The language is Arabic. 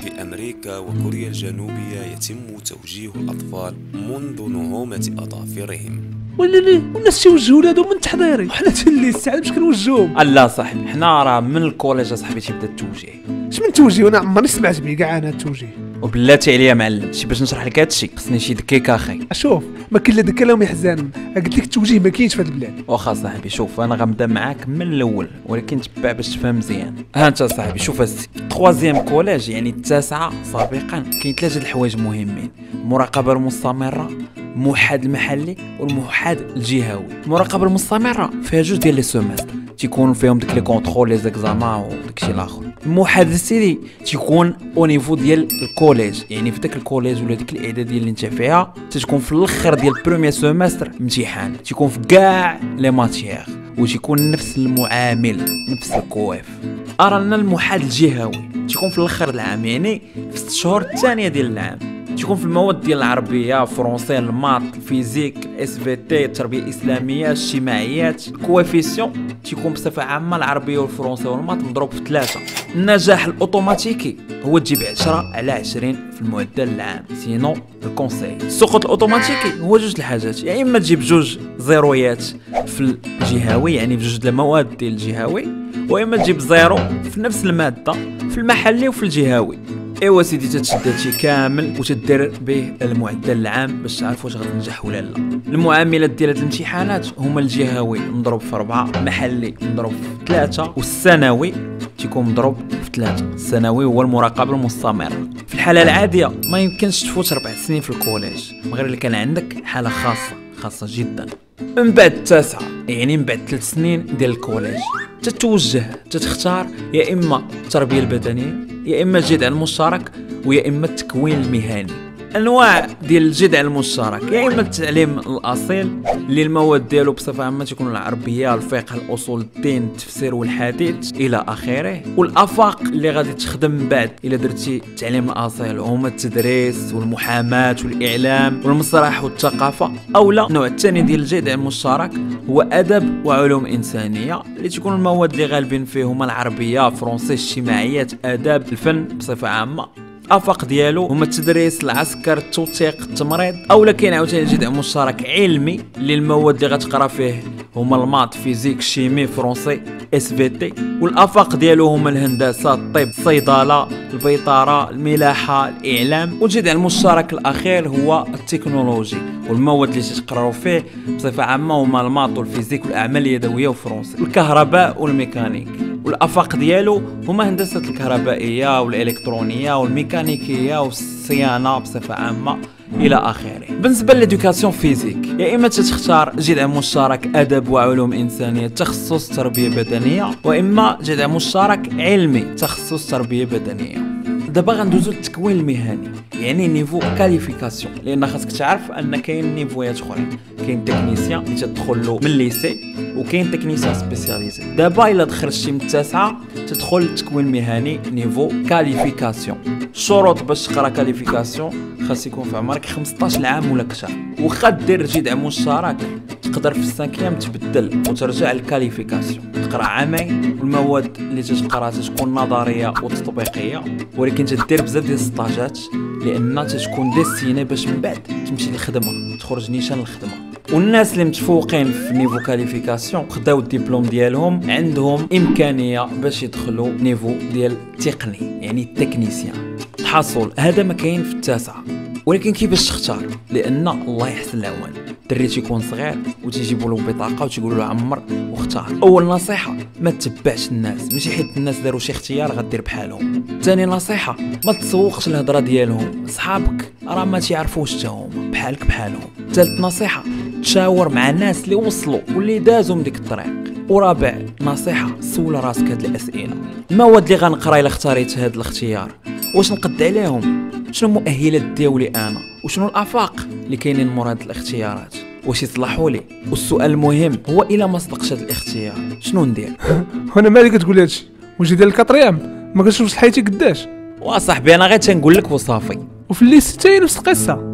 في أمريكا وكوريا الجنوبية يتم توجيه الأطفال منذ نعومة أظافرهم. ولي والناس تيوجهوا ولادهم من تحضيري وحنا تلي الساعه باش كنوجهوهم. لا صاحبي، حنا راه من الكوليج اصاحبي تيبدا التوجيه. اش من توجيه؟ انا عمرني سمعت به كاع انا التوجيه. وبلاتي عليا معلم، شي باش نشرح لك هادشي خصني شي دكيك اخي. شوف ما كاين لا دكا لهم يحزنون، قلت لك التوجيه ما كاينش في هاد البلاد. واخا صاحبي شوف، انا غنبدا معاك من الاول ولكن تبع باش تفهم مزيان. ها انت صاحبي شوف السي التخوازيام كوليج يعني التاسعه سابقا كاين ثلاثه الحوايج مهمين: المراقبه المستمره، الموحد المحلي والموحد الجهوي. المراقبه المستمره فيها جوج ديال لي سومستر تيكونوا فيهم داك لي كونترول لي زيكزامان وداكشي الاخر. الموحد السيدي تيكون او نيفو ديال الكوليج، يعني في داك الكوليج ولا ديك الاعداديه اللي انت فيها تتكون في الاخر ديال البروميير سومستر امتحان تيكون في كاع لي ماتيير وتيكون نفس المعامل نفس الكواف. ارانا الموحد الجهوي تيكون في الاخر العام، يعني في 6 شهور الثانيه ديال العام تيكون في المواد ديال العربيه، فرونسي، الماط، الفيزيك، الاس في تي، التربيه الاسلاميه، الاجتماعيات. الكوافيسيون تيكون بصفه عامه العربيه والفرونسي والماط مضروب في 3. النجاح الاوتوماتيكي هو تجيب 10 على 20 في المعدل العام، سينو الكونساي. السقوط الاوتوماتيكي هو جوج الحاجات، يا اما تجيب جوج زيرويات في الجهوي يعني في جوج المواد ديال الجهوي، واما تجيب زيرو في نفس الماده في المحلي وفي الجهوي. ايوا سيدي تتشد هادشي كامل وتدير به المعدل العام باش تعرف واش غتنجح ولا لا. المعاملات ديال هاد الامتحانات هما الجهوي مضروب في 4، المحلي مضروب في 3، والسنوي تيكون مضروب في 3. السنوي هو المراقبه المستمره. في الحاله العاديه ما يمكنش تفوت 4 سنين في الكوليج غير اللي كان عندك حاله خاصه جدا. من بعد التاسعه يعني من بعد 3 سنين ديال الكوليج تتختار يا اما التربيه البدنيه يا اما الجذع المشترك ويا اما التكوين المهني. انواع ديال الجذع المشترك يا اما التعليم الاصيل اللي المواد ديالو بصفه عامه تكون العربيه، الفقه، الاصول الدين، التفسير والحديث الى اخره. والافاق اللي غادي تخدم من بعد الا درتي التعليم الاصيل هما التدريس والمحاماه والاعلام والمسرح والثقافه. اولا النوع الثاني ديال الجذع المشترك هو ادب وعلوم انسانيه اللي تكون المواد اللي غالبين فيه هما العربيه، فرونسي، اجتماعيات، اداب، الفن بصفه عامه. الافاق ديالو هما التدريس، العسكر، التوثيق، التمريض. اولا كاين عاوتاني جذع مشترك علمي اللي المواد اللي غتقرا فيه هما الماط، فيزيك، شيمي، فرونسي، اس في تي. والافاق ديالو هما الهندسه، الطب، الصيدله، البيطره، الملاحه، الاعلام. والجذع المشترك الاخير هو التكنولوجي والمواد اللي تقراو فيه بصفه عامه هما الماط والفيزيك والاعمال اليدويه وفرونسي، الكهرباء والميكانيك. والافاق ديالو هما هندسه الكهربائيه والالكترونيه والميكانيكيه والصيانه بصفه عامه الى اخره. بالنسبه للادوكاسيون فيزيك يا اما تختار جذع مشترك ادب وعلوم انسانيه تخصص تربيه بدنيه، واما جذع مشترك علمي تخصص تربيه بدنيه. دابا غندوزو للتكوين المهني يعني نيفو كاليفيكاسيون، لان خاصك تعرف ان كاين نيفويات اخرين. كاين تكنيسيان اللي تدخل له من الليسي وكاين تكنيسيان سبيسياليزي. دابا الا دخلتي من التاسعه تدخل للتكوين المهني نيفو كاليفيكاسيون. الشروط باش تقرا كاليفيكاسيون خاص يكون في عمرك 15 عام ولا اكثر، واخا دير جذع مشترك تقدر في السانكيام تبدل وترجع للكاليفيكاسيون تقرا عامين، والمواد اللي تقراها تكون نظريه وتطبيقيه، ولكن تدير بزاف ديال السطاجات لان تكون ديستيني باش من بعد تمشي للخدمه تخرج نيشان الخدمه. والناس اللي متفوقين في نيفو كاليفيكاسيون خداو الدبلوم ديالهم عندهم امكانيه باش يدخلوا نيفو ديال تقني يعني التكنيسيان. الحصول هذا ما كاين في التاسعه، ولكن كيفاش تختار؟ لان الله يحسن العوان الدري تيكون صغير وتيجيبوا له بطاقه وتيقولوا له عمر واختار. اول نصيحه ما تتبعش الناس، ماشي حيت الناس داروا شي اختيار غدير بحالهم. ثاني نصيحه ما تسوقش الهضره ديالهم، صحابك راه ما تيعرفوش حتى هما بحالك بحالهم. ثالث نصيحه تشاور مع الناس اللي وصلوا واللي دازوا من ديك الطريق. ورابع نصيحه سول راسك هاد الاسئله: المواد اللي غنقرا الا اختاريت هاد الاختيار واش نقد عليهم؟ شنو المؤهلات ديالي انا؟ وشنو الافاق اللي كاينين مور هاد الاختيارات؟ واش يصلحوا لي؟ والسؤال المهم هو الا ما صدقش هاد الاختيار شنو ندير؟ وانا مالي كتقول هادشي؟ واش ديال الكاتريام ما كنشوفش حياتي قداش؟ وصاحبي انا غير تنقول لك وصافي. وفي الليست حتى هي نفس القصه.